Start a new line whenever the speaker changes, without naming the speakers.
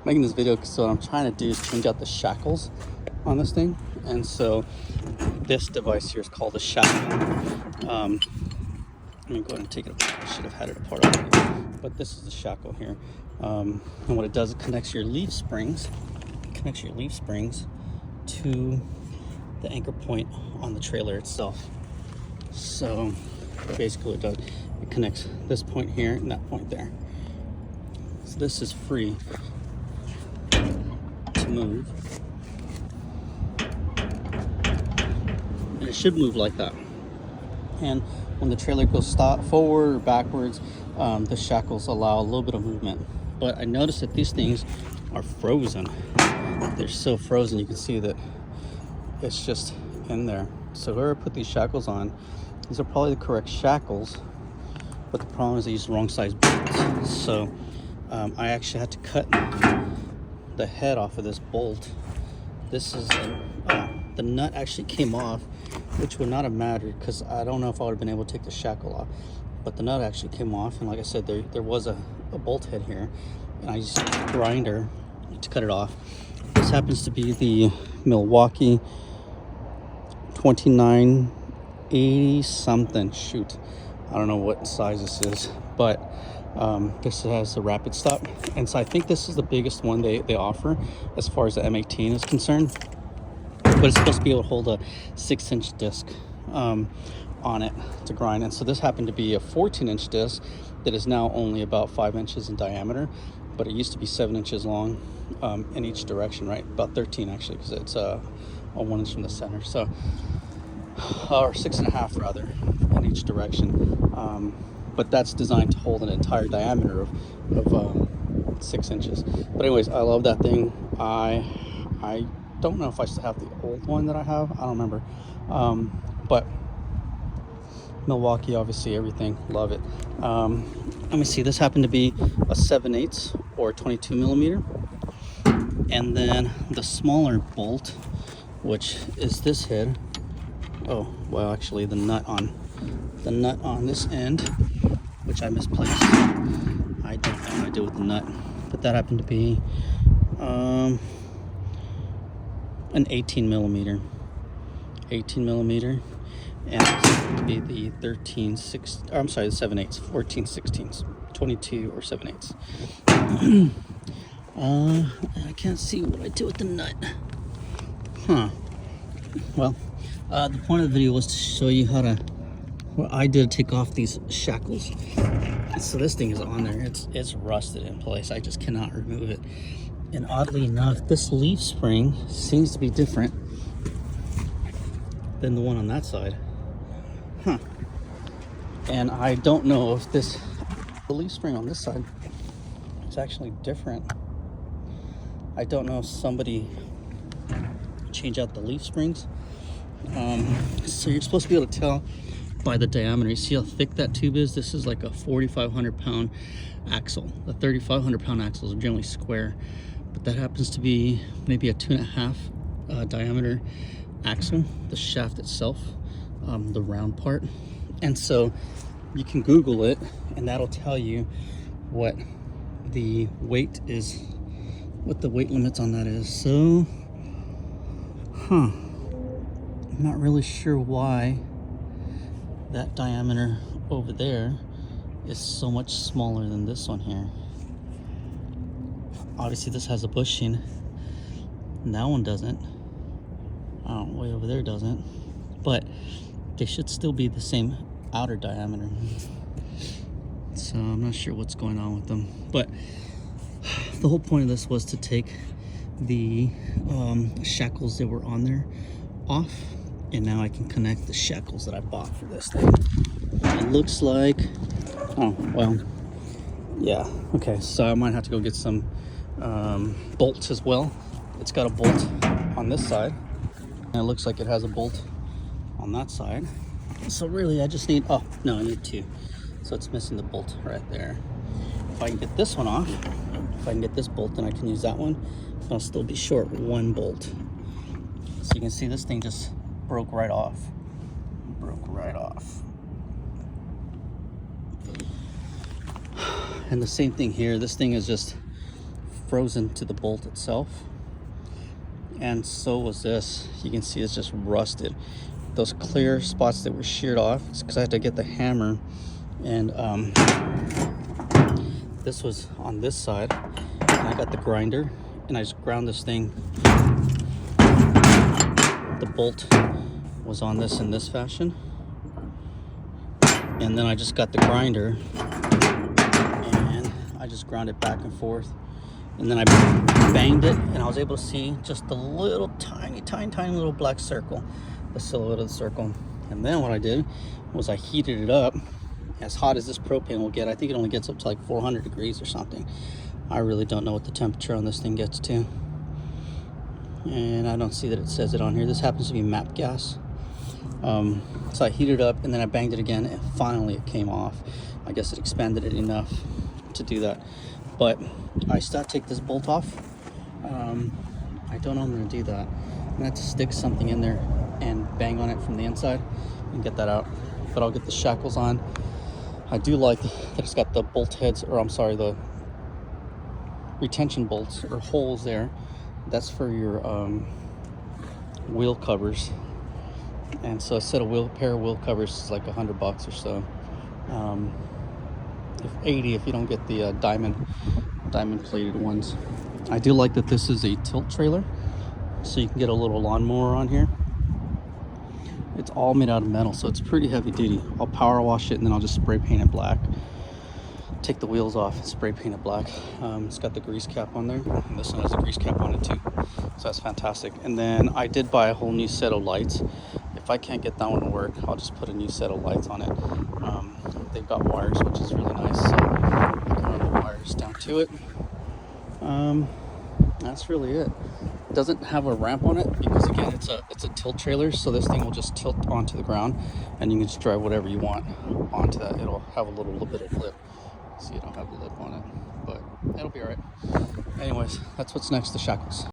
making this video because what I'm trying to do is change out the shackles on this thing. And so this device here is called a shackle. Let me go ahead and take it apart. I should have had it apart already. But this is the shackle here. And what it does, it connects your leaf springs to the anchor point on the trailer itself. So basically it does, it connects this point here and that point there. So this is free to move. And it should move like that. And when the trailer goes forward or backwards, the shackles allow a little bit of movement. But I noticed that these things are frozen. They're so frozen, you can see that it's just in there. So whoever put these shackles on, these are probably the correct shackles, but the problem is they use the wrong size bolts. So I actually had to cut the head off of this bolt. This is the nut actually came off, which would not have mattered because I don't know if I would have been able to take the shackle off, but the nut actually came off. And like I said, there was a bolt head here, and I used a grinder to cut it off. This happens to be the Milwaukee 2980 something. Shoot, I don't know what size this is, but this has a rapid stop, and so I think this is the biggest one they offer as far as the M18 is concerned. But it's supposed to be able to hold a 6-inch disc on it to grind. And so this happened to be a 14-inch disc that is now only about 5 inches in diameter, but it used to be 7 inches long in each direction, right? About 13 actually, because it's 1 inch from the center. So, or 6.5 rather, in each direction. But that's designed to hold an entire diameter of 6 inches. But anyways, I love that thing. I don't know if I still have the old one that I have. I don't remember. But Milwaukee, obviously, everything. Love it. Let me see. This happened to be a 7/8 or 22 millimeter. And then the smaller bolt, which is this head. Oh, well, actually, the nut on this end, which I misplaced. I don't know what I did with the nut, but that happened to be an 18 millimeter, and it's going to be the 13/6. I'm sorry, the 7/8, 14/16, 22 or 7/8. I can't see what I did with the nut. Well, the point of the video was to show you what I did to take off these shackles. So this thing is on there. It's rusted in place. I just cannot remove it. And oddly enough, this leaf spring seems to be different than the one on that side. And I don't know if the leaf spring on this side is actually different. I don't know if somebody changed out the leaf springs. So you're supposed to be able to tell by the diameter. You see how thick that tube is? This is like a 4,500 pound axle. The 3,500 pound axles are generally square, but that happens to be maybe a 2.5 diameter axle, the shaft itself, the round part. And so you can Google it, and that'll tell you what the weight is, what the weight limits on that is. So, I'm not really sure why that diameter over there is so much smaller than this one here. Obviously this has a bushing, and that one doesn't. Way over there doesn't, but they should still be the same outer diameter. So I'm not sure what's going on with them, but the whole point of this was to take the shackles that were on there off, and now I can connect the shackles that I bought for this thing. It looks like, oh well, yeah, okay, so I might have to go get some bolts as well. It's got a bolt on this side, and it looks like it has a bolt on that side. So really I just need, oh no, I need two. So it's missing the bolt right there. If I can get this one off, if I can get this bolt, then I can use that one. I'll still be short one bolt. So you can see this thing just broke right off. And the same thing here. This thing is just frozen to the bolt itself, and so was this. You can see it's just rusted. Those clear spots that were sheared off, it's because I had to get the hammer, and this was on this side, and I got the grinder and I just ground this thing. The bolt was on this in this fashion, and then I just got the grinder and I just ground it back and forth, and then I banged it, and I was able to see just a little tiny little black circle, the silhouette of the circle. And then what I did was I heated it up as hot as this propane will get. I think it only gets up to like 400 degrees or something. I really don't know what the temperature on this thing gets to, and I don't see that it says it on here. This happens to be MAP gas. So I heated it up, and then I banged it again, and finally it came off. I guess it expanded it enough to do that, but I still have to take this bolt off. I don't know I'm going to do that. I'm going to have to stick something in there and bang on it from the inside and get that out, but I'll get the shackles on. I do like that it's got the bolt heads, or I'm sorry, the retention bolts or holes there. That's for your wheel covers, and so a set of pair of wheel covers is like $100 or so. If 80 if you don't get the diamond plated ones. I do like that this is a tilt trailer, so you can get a little lawnmower on here. It's all made out of metal, so it's pretty heavy duty. I'll power wash it, and then I'll just spray paint it black. Take the wheels off and spray paint it black. It's got the grease cap on there, and this one has a grease cap on it too, so that's fantastic. And then I did buy a whole new set of lights. If I can't get that one to work, I'll just put a new set of lights on it. They've got wires, which is really nice, so I can run the wires down to it. That's really it. It doesn't have a ramp on it because, again, it's a tilt trailer, so this thing will just tilt onto the ground, and you can just drive whatever you want onto that. It'll have a little bit of lip. See, I don't have the lip on it, but it'll be all right. Anyways, that's what's next, the shackles.